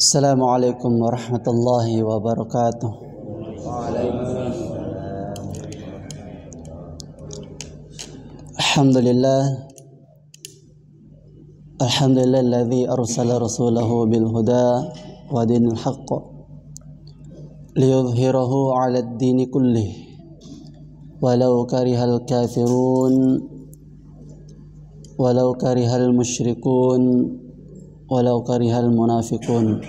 Assalamualaikum warahmatullahi wabarakatuh. Alhamdulillahilladzi arsala rasulahu bil huda wa dinil haqq liyudhhirahu 'alad dini kullih walau karihal kafirun walau karihal musyrikun walau karihal munafiqun.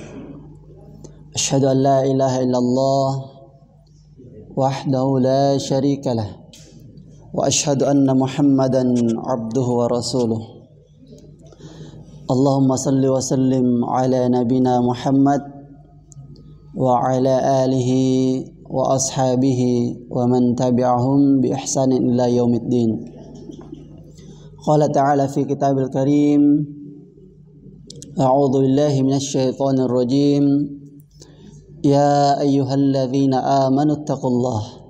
Asyhadu an la ilaha illallah wahdahu la syarika lah wa asyhadu anna Muhammadan abduhu wa rasuluh. Allahumma salli wa sallim ala nabina Muhammad wa ala alihi wa ashabihi wa man tabi'ahum bi ihsanin ila yaumiddin. Qala ta'ala fi kitabil karim, A'udzu billahi minasy syaithanir rajim. Ya ayyuhalladzina amanu taqullaha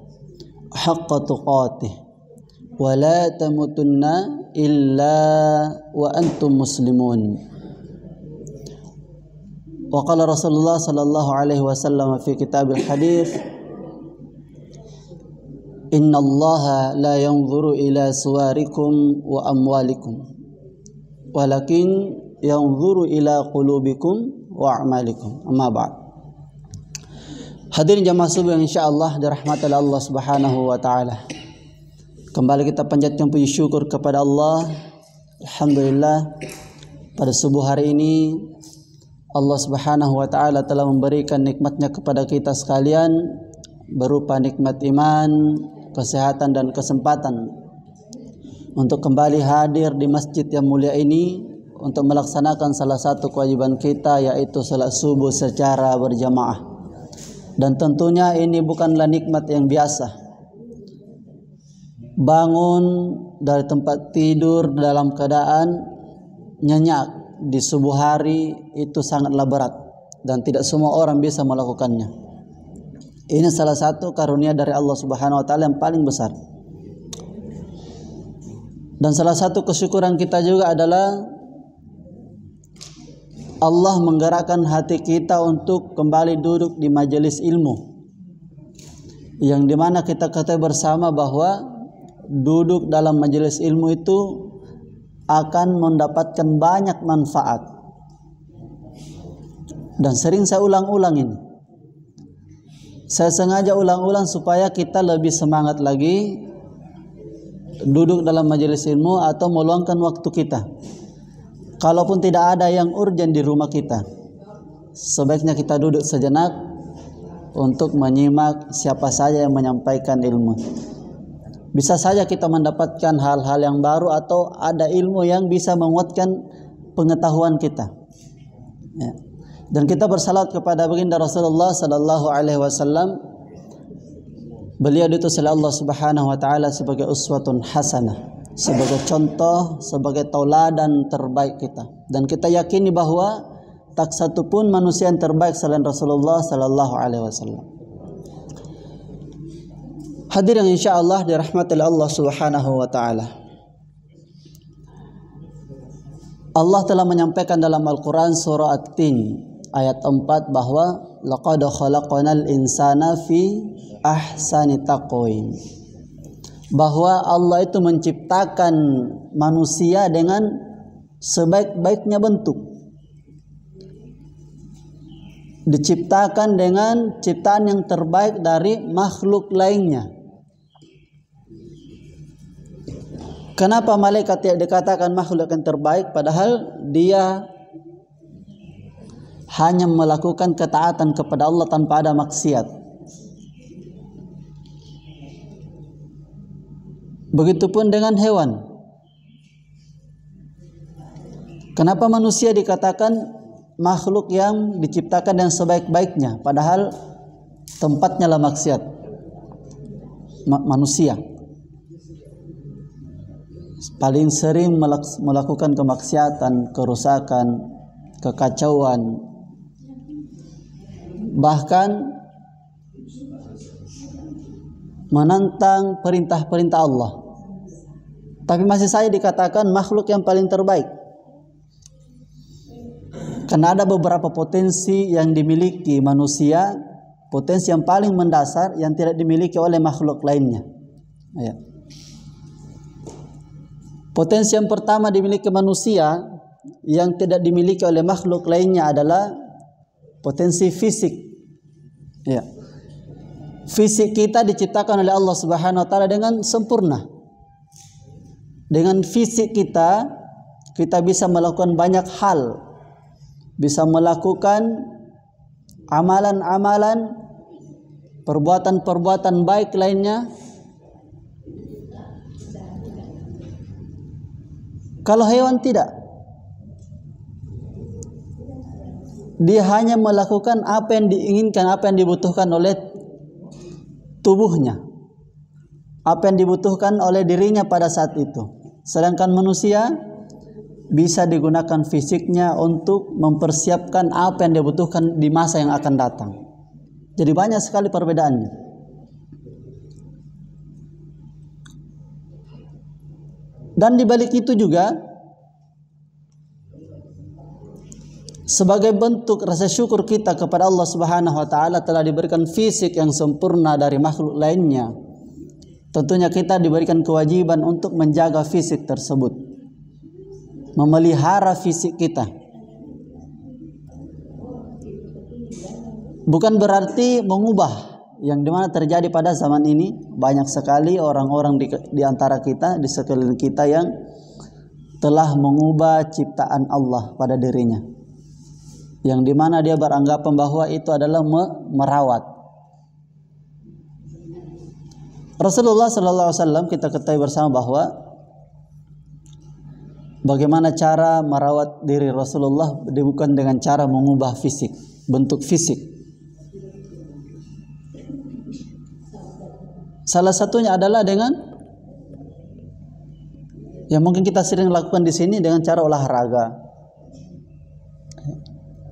haqqa tuqatih wa la tamutunna illa wa antum muslimun. Wa qala Rasulullah sallallahu alaihi wasallam fi kitabil hadits, Innallaha la yanzuru ila suwarikum wa amwalikum walakin yanzuru ila qulubikum wa a'malikum. Amma ba'd. Hadirin jamaah subuh yang insyaallah dirahmati Allah Subhanahu wa taala. Kembali kita panjatkan puji syukur kepada Allah. Alhamdulillah, pada subuh hari ini Allah Subhanahu wa taala telah memberikan nikmatnya kepada kita sekalian berupa nikmat iman, kesehatan dan kesempatan untuk kembali hadir di masjid yang mulia ini untuk melaksanakan salah satu kewajiban kita, yaitu salat subuh secara berjamaah. Dan tentunya ini bukanlah nikmat yang biasa. Bangun dari tempat tidur dalam keadaan nyenyak di subuh hari itu sangatlah berat dan tidak semua orang bisa melakukannya. Ini salah satu karunia dari Allah Subhanahu wa taala yang paling besar. Dan salah satu kesyukuran kita juga adalah Allah menggerakkan hati kita untuk kembali duduk di majelis ilmu, yang dimana kita ketahui bersama bahwa duduk dalam majelis ilmu itu akan mendapatkan banyak manfaat. Dan sering saya ulang-ulang ini. Saya sengaja ulang-ulang supaya kita lebih semangat lagi duduk dalam majelis ilmu atau meluangkan waktu kita. Kalaupun tidak ada yang urgen di rumah kita, sebaiknya kita duduk sejenak untuk menyimak siapa saja yang menyampaikan ilmu. Bisa saja kita mendapatkan hal-hal yang baru atau ada ilmu yang bisa menguatkan pengetahuan kita. Ya. Dan kita bersalawat kepada baginda Rasulullah sallallahu alaihi wasallam. Beliau diutus oleh Allah Subhanahu wa taala sebagai uswatun hasanah, sebagai contoh, sebagai tauladan terbaik kita. Dan kita yakini bahwa tak satu pun manusia yang terbaik selain Rasulullah sallallahu alaihi wasallam. Hadir yang insyaallah dirahmati Allah Subhanahu wa taala. Allah telah menyampaikan dalam Al-Qur'an surah At-Tin ayat 4 bahwa laqad khalaqnal insana fi ahsani taqwim. Bahwa Allah itu menciptakan manusia dengan sebaik-baiknya bentuk. Diciptakan dengan ciptaan yang terbaik dari makhluk lainnya. Kenapa malaikat tidak dikatakan makhluk yang terbaik, padahal dia hanya melakukan ketaatan kepada Allah tanpa ada maksiat? Begitupun dengan hewan. Kenapa manusia dikatakan makhluk yang diciptakan yang sebaik-baiknya, padahal tempatnya lah maksiat? Manusia paling sering melakukan kemaksiatan, kerusakan, kekacauan, bahkan menantang perintah-perintah Allah. Tapi masih saja dikatakan makhluk yang paling terbaik. Karena ada beberapa potensi yang dimiliki manusia, potensi yang paling mendasar yang tidak dimiliki oleh makhluk lainnya. Ya. Potensi yang pertama dimiliki manusia yang tidak dimiliki oleh makhluk lainnya adalah potensi fisik. Ya. Fisik kita diciptakan oleh Allah Subhanahu wa taala dengan sempurna. Dengan fisik kita bisa melakukan banyak hal. Bisa melakukan amalan-amalan, perbuatan-perbuatan baik lainnya. Kalau hewan tidak, dia hanya melakukan apa yang diinginkan, apa yang dibutuhkan oleh tubuhnya, apa yang dibutuhkan oleh dirinya pada saat itu. Sedangkan manusia bisa digunakan fisiknya untuk mempersiapkan apa yang dibutuhkan di masa yang akan datang. Jadi banyak sekali perbedaannya. Dan di balik itu juga, sebagai bentuk rasa syukur kita kepada Allah Subhanahu wa taala telah diberikan fisik yang sempurna dari makhluk lainnya. Tentunya kita diberikan kewajiban untuk menjaga fisik tersebut, memelihara fisik kita. Bukan berarti mengubah, yang dimana terjadi pada zaman ini. Banyak sekali orang-orang di antara kita, di sekeliling kita yang telah mengubah ciptaan Allah pada dirinya, yang dimana dia beranggapan bahwa itu adalah merawat. Rasulullah Sallallahu Alaihi Wasallam, kita ketahui bersama bahwa bagaimana cara merawat diri Rasulullah bukan dengan cara mengubah fisik, bentuk fisik. Salah satunya adalah dengan yang mungkin kita sering lakukan di sini, dengan cara olahraga.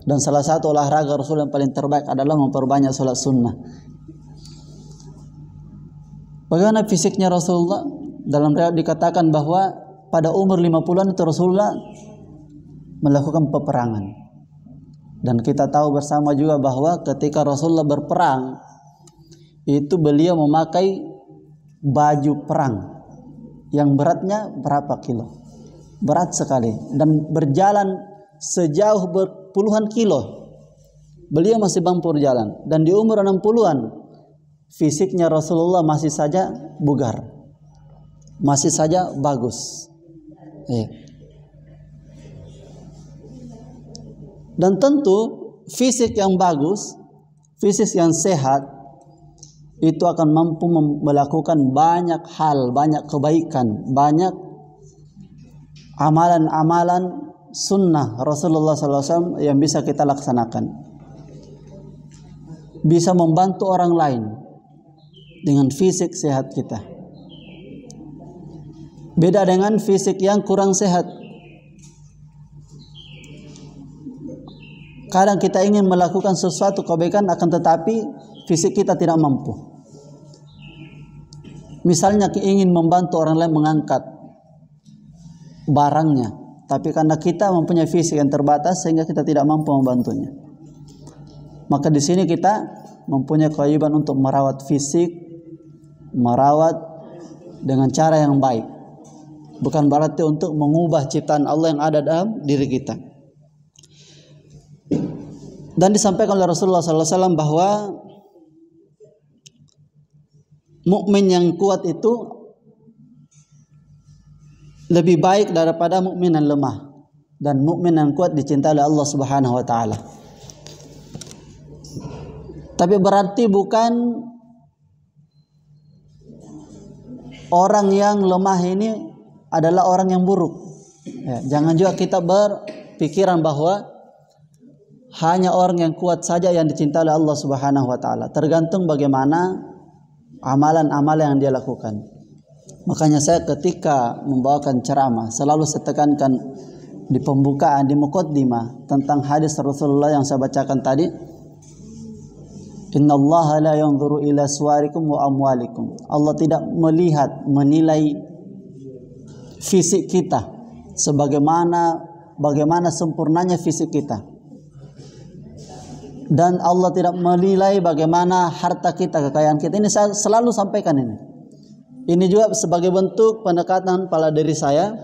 Dan salah satu olahraga Rasul yang paling terbaik adalah memperbanyak salat sunnah. Bagaimana fisiknya Rasulullah? Dalam riwayat dikatakan bahwa pada umur 50-an itu Rasulullah melakukan peperangan. Dan kita tahu bersama juga bahwa ketika Rasulullah berperang, itu beliau memakai baju perang yang beratnya berapa kilo? Berat sekali. Dan berjalan sejauh berpuluhan kilo. Beliau masih mampu berjalan. Dan di umur 60-an, fisiknya Rasulullah masih saja bugar, masih saja bagus. Dan tentu fisik yang bagus, fisik yang sehat, itu akan mampu melakukan banyak hal, banyak kebaikan, banyak amalan-amalan sunnah Rasulullah SAW yang bisa kita laksanakan. Bisa membantu orang lain dengan fisik sehat kita. Beda dengan fisik yang kurang sehat. Kadang kita ingin melakukan sesuatu kebaikan, akan tetapi fisik kita tidak mampu. Misalnya ingin membantu orang lain mengangkat barangnya, tapi karena kita mempunyai fisik yang terbatas sehingga kita tidak mampu membantunya. Maka di sini kita mempunyai kewajiban untuk merawat fisik, merawat dengan cara yang baik. Bukan berarti untuk mengubah ciptaan Allah yang ada dalam diri kita. Dan disampaikan oleh Rasulullah SAW bahwa mukmin yang kuat itu lebih baik daripada mukmin yang lemah, dan mukmin yang kuat dicintai oleh Allah Subhanahu wa taala. Tapi berarti bukan orang yang lemah ini adalah orang yang buruk. Ya, jangan juga kita berpikiran bahwa hanya orang yang kuat saja yang dicintai oleh Allah Subhanahu wa taala. Tergantung bagaimana amalan-amalan yang dia lakukan. Makanya saya ketika membawakan ceramah selalu saya tekankan di pembukaan, di muqaddimah, tentang hadis Rasulullah yang saya bacakan tadi. Innallaha la yanzuru ila suwarikum wa amwalikum. Allah tidak melihat, menilai fisik kita sebagaimana sempurnanya fisik kita. Dan Allah tidak menilai bagaimana harta kita, kekayaan kita. Ini saya selalu sampaikan ini. Ini juga sebagai bentuk pendekatan pada diri saya,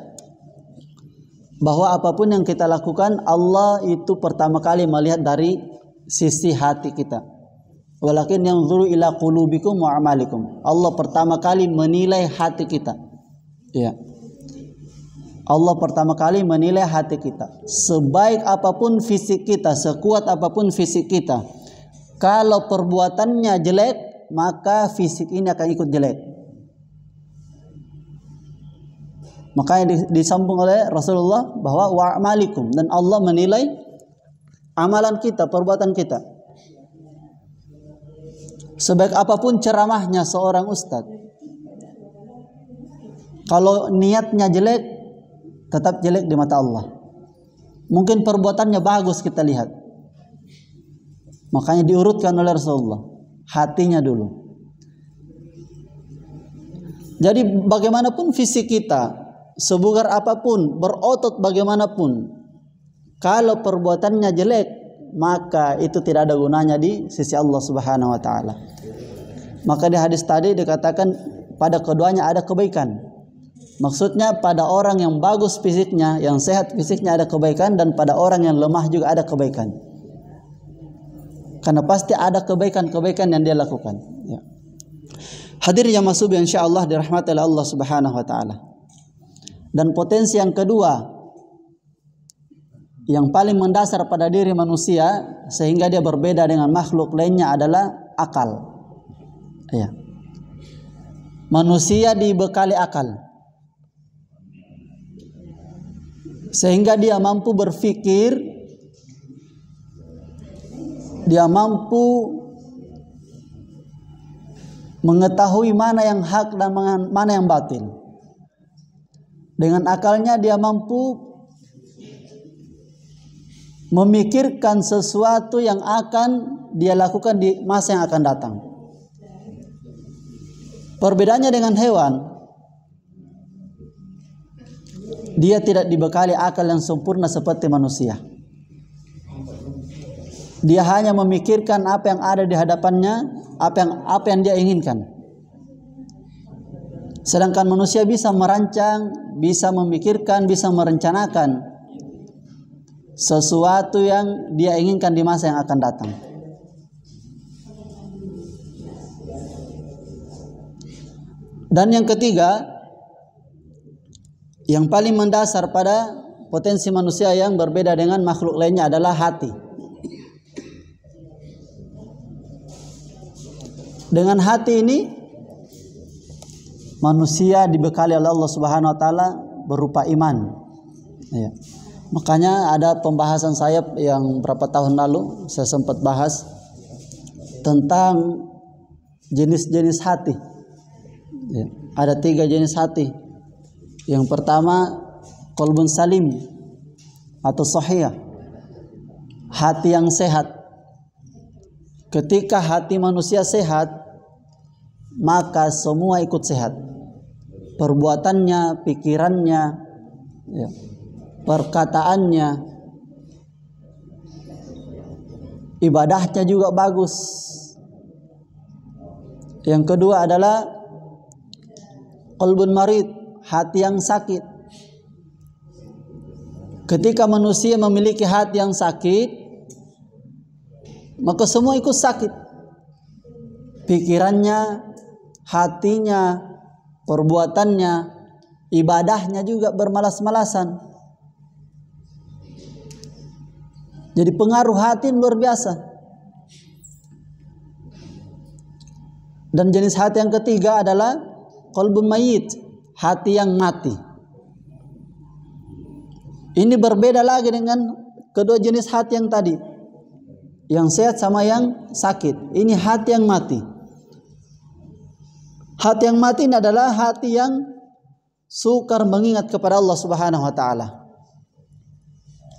bahwa apapun yang kita lakukan, Allah itu pertama kali melihat dari sisi hati kita. Walakin yanzuru ila qulubikum wa a'malikum. Allah pertama kali menilai hati kita. Ya. Allah pertama kali menilai hati kita. Sebaik apapun fisik kita, sekuat apapun fisik kita, kalau perbuatannya jelek, maka fisik ini akan ikut jelek. Makanya disambung oleh Rasulullah bahwa wa'amalikum, dan Allah menilai amalan kita, perbuatan kita. Sebaik apapun ceramahnya seorang ustadz, kalau niatnya jelek, tetap jelek di mata Allah. Mungkin perbuatannya bagus kita lihat. Makanya diurutkan oleh Rasulullah, hatinya dulu. Jadi bagaimanapun fisik kita, sebugar apapun, berotot bagaimanapun, kalau perbuatannya jelek, maka itu tidak ada gunanya di sisi Allah Subhanahu wa taala. Maka di hadis tadi dikatakan pada keduanya ada kebaikan. Maksudnya pada orang yang bagus fisiknya, yang sehat fisiknya ada kebaikan, dan pada orang yang lemah juga ada kebaikan. Karena pasti ada kebaikan-kebaikan yang dia lakukan. Ya. Hadirin yang masuk insyaallah dirahmati oleh Allah Subhanahu wa taala. Dan potensi yang kedua yang paling mendasar pada diri manusia sehingga dia berbeda dengan makhluk lainnya adalah akal. Ya. Manusia dibekali akal, sehingga dia mampu berpikir, dia mampu mengetahui mana yang hak dan mana yang batil. Dengan akalnya dia mampu memikirkan sesuatu yang akan dia lakukan di masa yang akan datang. Perbedaannya dengan hewan, dia tidak dibekali akal yang sempurna seperti manusia. Dia hanya memikirkan apa yang ada di hadapannya, apa yang dia inginkan. Sedangkan manusia bisa merancang, bisa memikirkan, bisa merencanakan sesuatu yang dia inginkan di masa yang akan datang. Dan yang ketiga, yang paling mendasar pada potensi manusia yang berbeda dengan makhluk lainnya adalah hati. Dengan hati ini manusia dibekali oleh Allah Subhanahu wa taala berupa iman. Ya. Makanya ada pembahasan saya yang berapa tahun lalu saya sempat bahas tentang jenis-jenis hati. Ya. Ada 3 jenis hati. Yang pertama, qalbun salim atau sahih, hati yang sehat. Ketika hati manusia sehat, maka semua ikut sehat. Perbuatannya, pikirannya, ya, perkataannya, ibadahnya juga bagus. Yang kedua adalah qalbun marid, hati yang sakit. Ketika manusia memiliki hati yang sakit, maka semua ikut sakit. Pikirannya, hatinya, perbuatannya, ibadahnya juga bermalas-malasan. Jadi pengaruh hati luar biasa. Dan jenis hati yang ketiga adalah qalbun mayyit, hati yang mati. Ini berbeda lagi dengan kedua jenis hati yang tadi, yang sehat sama yang sakit. Ini hati yang mati. Hati yang mati ini adalah hati yang sukar mengingat kepada Allah Subhanahu wa taala.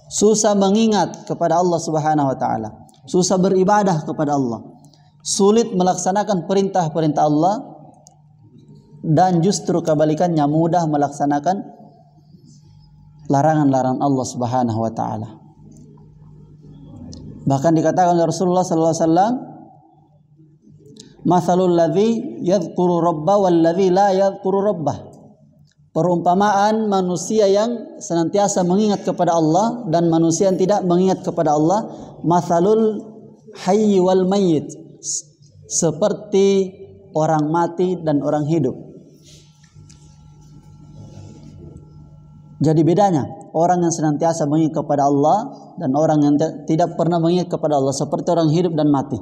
Susah mengingat kepada Allah Subhanahu wa taala. Susah beribadah kepada Allah. Sulit melaksanakan perintah-perintah Allah, dan justru kebalikannya mudah melaksanakan larangan-larangan Allah Subhanahu wa taala. Bahkan dikatakan oleh Rasulullah sallallahu alaihi wasallam, "Matsalul ladzi yadhkuru rabba wal ladzi la yadhkuru rabbah." Perumpamaan manusia yang senantiasa mengingat kepada Allah dan manusia yang tidak mengingat kepada Allah, matsalul hayy wal mayyit, seperti orang mati dan orang hidup. Jadi bedanya orang yang senantiasa mengingat kepada Allah dan orang yang tidak pernah mengingat kepada Allah, seperti orang hidup dan mati.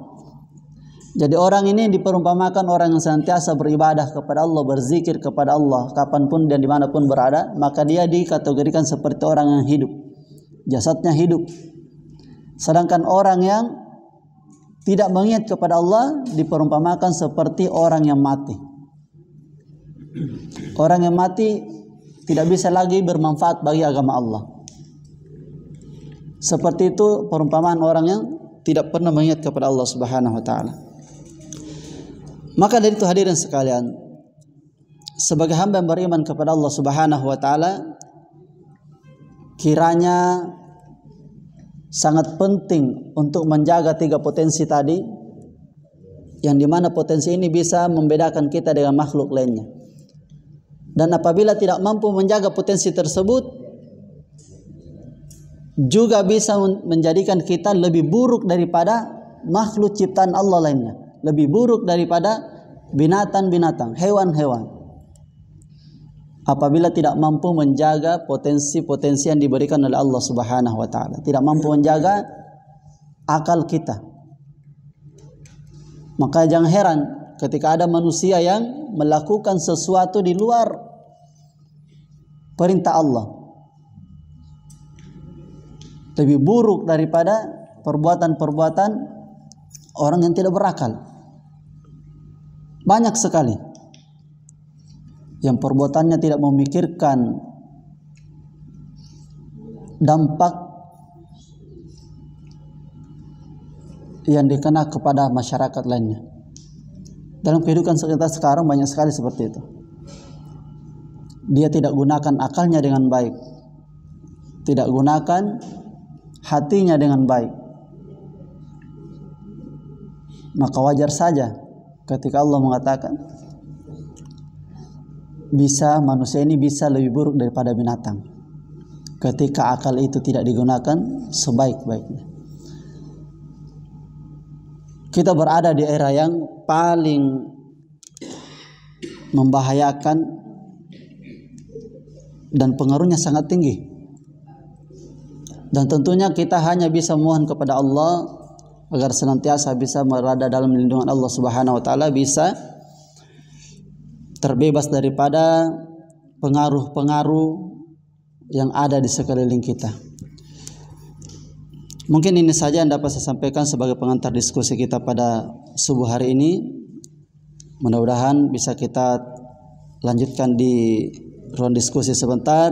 Jadi orang ini diperumpamakan orang yang senantiasa beribadah kepada Allah, berzikir kepada Allah kapanpun dan dimanapun berada, maka dia dikategorikan seperti orang yang hidup, jasadnya hidup. Sedangkan orang yang tidak mengingat kepada Allah diperumpamakan seperti orang yang mati. Orang yang mati tidak bisa lagi bermanfaat bagi agama Allah. Seperti itu perumpamaan orang yang tidak pernah mengingat kepada Allah Subhanahu wa taala. Maka dari itu hadirin sekalian, sebagai hamba yang beriman kepada Allah Subhanahu wa taala, kiranya sangat penting untuk menjaga 3 potensi tadi, yang dimana potensi ini bisa membedakan kita dengan makhluk lainnya. Dan apabila tidak mampu menjaga potensi tersebut, juga bisa menjadikan kita lebih buruk daripada makhluk ciptaan Allah lainnya, lebih buruk daripada binatang-binatang, hewan-hewan. Apabila tidak mampu menjaga potensi-potensi yang diberikan oleh Allah Subhanahu wa taala, tidak mampu menjaga akal kita. Maka jangan heran ketika ada manusia yang melakukan sesuatu di luar perintah Allah, lebih buruk daripada perbuatan-perbuatan orang yang tidak berakal. Banyak sekali yang perbuatannya tidak memikirkan dampak yang dikena kepada masyarakat lainnya. Dalam kehidupan kita sekarang banyak sekali seperti itu. Dia tidak gunakan akalnya dengan baik, tidak gunakan hatinya dengan baik. Maka wajar saja ketika Allah mengatakan manusia ini bisa lebih buruk daripada binatang ketika akal itu tidak digunakan sebaik-baiknya. Kita berada di era yang paling membahayakan dan pengaruhnya sangat tinggi. Dan tentunya kita hanya bisa mohon kepada Allah agar senantiasa bisa berada dalam lindungan Allah Subhanahu wa taala, bisa terbebas daripada pengaruh-pengaruh yang ada di sekeliling kita. Mungkin ini saja yang dapat saya sampaikan sebagai pengantar diskusi kita pada subuh hari ini. Mudah-mudahan bisa kita lanjutkan di ruang diskusi sebentar.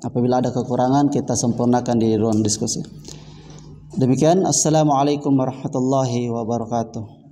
Apabila ada kekurangan kita sempurnakan di ruang diskusi. Demikian, assalamualaikum warahmatullahi wabarakatuh.